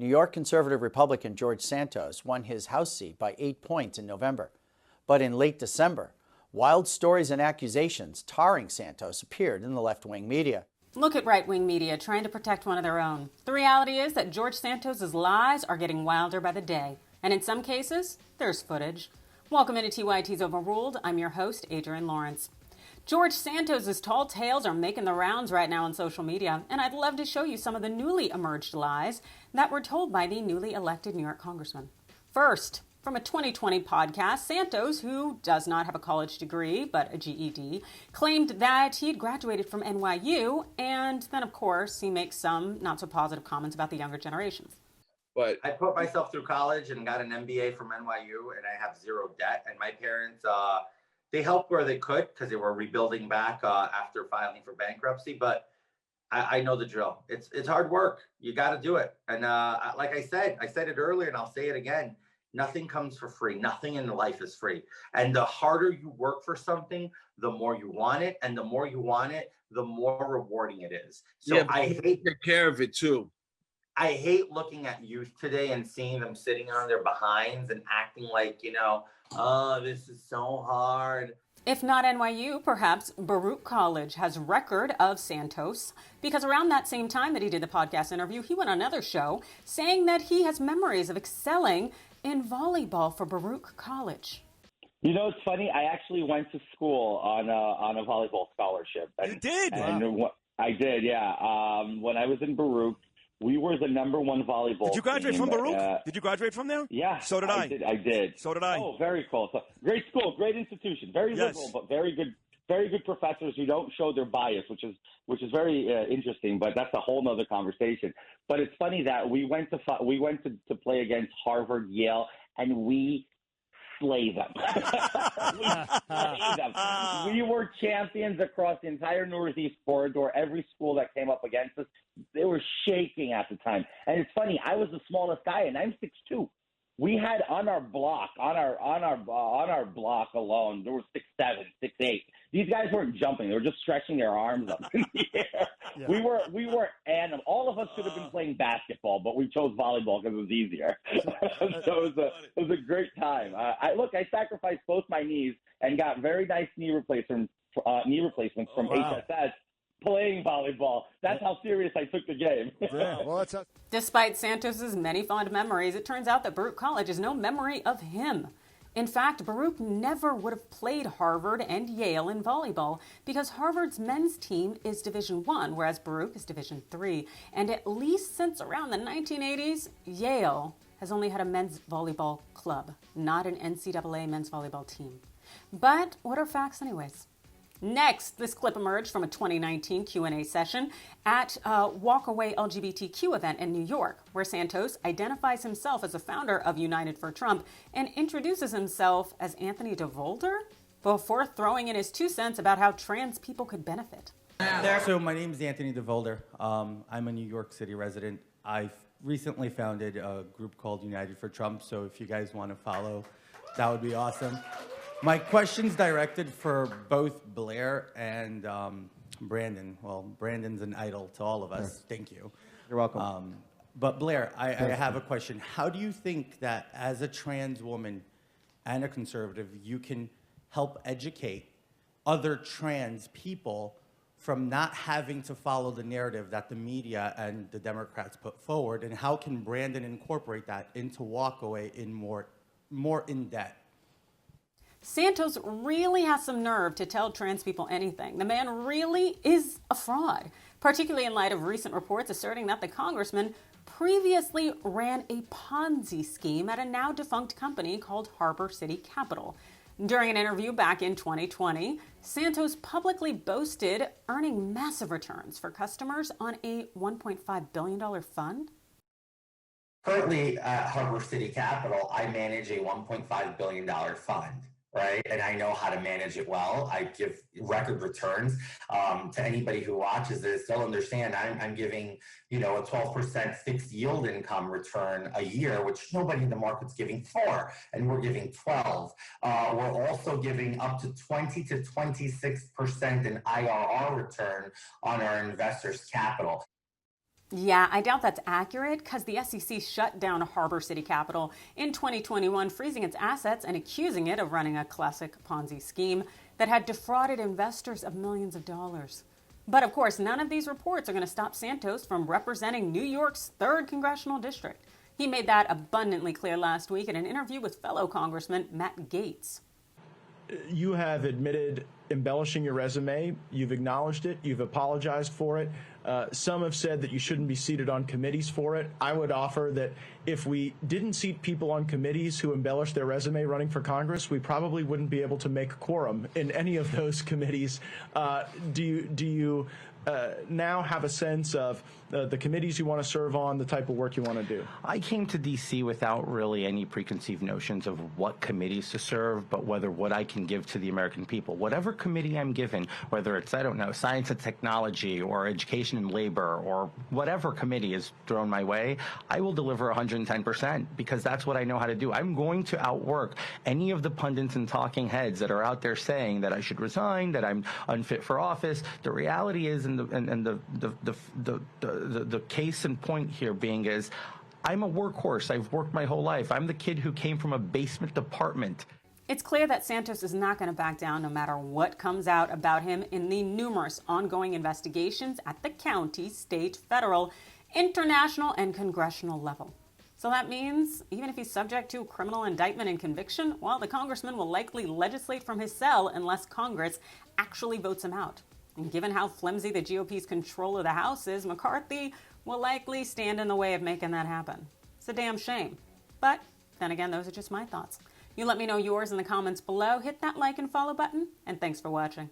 New York conservative Republican George Santos won his House seat by 8 points in November. But in late December, wild stories and accusations tarring Santos appeared in the left-wing media. Look at right-wing media trying to protect one of their own. The reality is that George Santos's lies are getting wilder by the day. And in some cases, there's footage. Welcome into TYT's Overruled. I'm your host, Adrienne Lawrence. George Santos's tall tales are making the rounds right now on social media, and I'd love to show you some of the newly emerged lies that were told by the newly elected New York congressman. First, from a 2020 podcast, Santos, who does not have a college degree but a GED, claimed that he had graduated from NYU, and then, of course, he makes some not-so-positive comments about the younger generations. But I put myself through college and got an MBA from NYU, and I have zero debt. And my parents, they helped where they could because they were rebuilding back after filing for bankruptcy. But I know the drill. It's hard work. You got to do it. And like I said it earlier, and I'll say it again. Nothing comes for free. Nothing in life is free. And the harder you work for something, the more you want it. And the more you want it, the more rewarding it is. So yeah, I hate take care of it too. I hate looking at youth today and seeing them sitting on their behinds and acting like, oh, this is so hard. If not NYU, perhaps Baruch College has record of Santos, because around that same time that he did the podcast interview, he went on another show saying that he has memories of excelling in volleyball for Baruch College. You know, it's funny. I actually went to school on a volleyball scholarship. You did? Wow. I did, yeah. When I was in Baruch, we were the #1 volleyball. Did you graduate team from Baruch? Did you graduate from there? Yeah. So did I. I did. So did I. Oh, very cool. So, great school, great institution, very liberal, but very good professors who don't show their bias, which is very interesting. But that's a whole nother conversation. But it's funny that we went to play against Harvard, Yale, and we slay them. We slay them. We were champions across the entire Northeast corridor. Every school that came up against us, they were shaking at the time. And it's funny, I was the smallest guy, and I'm 6'2". We had on our block alone, there were 6'7", 6'8". These guys weren't jumping; they were just stretching their arms up in the air. Yeah. We were animals. All of us should have been playing basketball, but we chose volleyball because it was easier. So it was a great time. I sacrificed both my knees and got very nice knee replacements from HSS. Playing volleyball. That's how serious I took the game. Yeah, well, Despite Santos's many fond memories, it turns out that Baruch College has no memory of him. In fact, Baruch never would have played Harvard and Yale in volleyball because Harvard's men's team is Division I, whereas Baruch is Division III. And at least since around the 1980s, Yale has only had a men's volleyball club, not an NCAA men's volleyball team. But what are facts anyways? Next, this clip emerged from a 2019 Q&A session at a Walkaway LGBTQ event in New York, where Santos identifies himself as a founder of United for Trump and introduces himself as Anthony DeVolder before throwing in his 2 cents about how trans people could benefit. So my name is Anthony DeVolder. I'm a New York City resident. I've recently founded a group called United for Trump, so if you guys want to follow, that would be awesome. My question's directed for both Blair and Brandon. Well, Brandon's an idol to all of us. Sure. Thank you. You're welcome. But Blair, I have a question. How do you think that as a trans woman and a conservative, you can help educate other trans people from not having to follow the narrative that the media and the Democrats put forward? And how can Brandon incorporate that into Walkaway in more in depth? Santos really has some nerve to tell trans people anything. The man really is a fraud, particularly in light of recent reports asserting that the congressman previously ran a Ponzi scheme at a now defunct company called Harbor City Capital. During an interview back in 2020, Santos publicly boasted earning massive returns for customers on a $1.5 billion fund. Currently at Harbor City Capital, I manage a $1.5 billion fund. Right. And I know how to manage it well. I give record returns to anybody who watches this. They'll understand I'm giving, a 12% fixed yield income return a year, which nobody in the market's giving 4, and we're giving 12. We're also giving up to 20 to 26% in IRR return on our investors' capital. Yeah, I doubt that's accurate because the SEC shut down Harbor City Capital in 2021, freezing its assets and accusing it of running a classic Ponzi scheme that had defrauded investors of millions of dollars. But of course, none of these reports are going to stop Santos from representing New York's 3rd congressional district. He made that abundantly clear last week in an interview with fellow Congressman Matt Gaetz. You have admitted embellishing your resume. You've acknowledged it. You've apologized for it. Some have said that you shouldn't be seated on committees for it. I would offer that if we didn't seat people on committees who embellish their resume running for Congress, we probably wouldn't be able to make quorum in any of those committees. Do you now have a sense of the committees you want to serve on, the type of work you want to do? I came to D.C. without really any preconceived notions of what committees to serve, but what I can give to the American people. Whatever committee I'm given, whether it's, I don't know, science and technology or education and labor or whatever committee is thrown my way, I will deliver 110% because that's what I know how to do. I'm going to outwork any of the pundits and talking heads that are out there saying that I should resign, that I'm unfit for office. The reality is, the case in point here being is I'm a workhorse. I've worked my whole life. I'm the kid who came from a basement apartment. It's clear that Santos is not going to back down no matter what comes out about him in the numerous ongoing investigations at the county, state, federal, international, and congressional level. So that means even if he's subject to criminal indictment and conviction, well, the congressman will likely legislate from his cell unless Congress actually votes him out. And given how flimsy the GOP's control of the House is, McCarthy will likely stand in the way of making that happen. It's a damn shame. But then again, those are just my thoughts. You let me know yours in the comments below. Hit that like and follow button, and thanks for watching.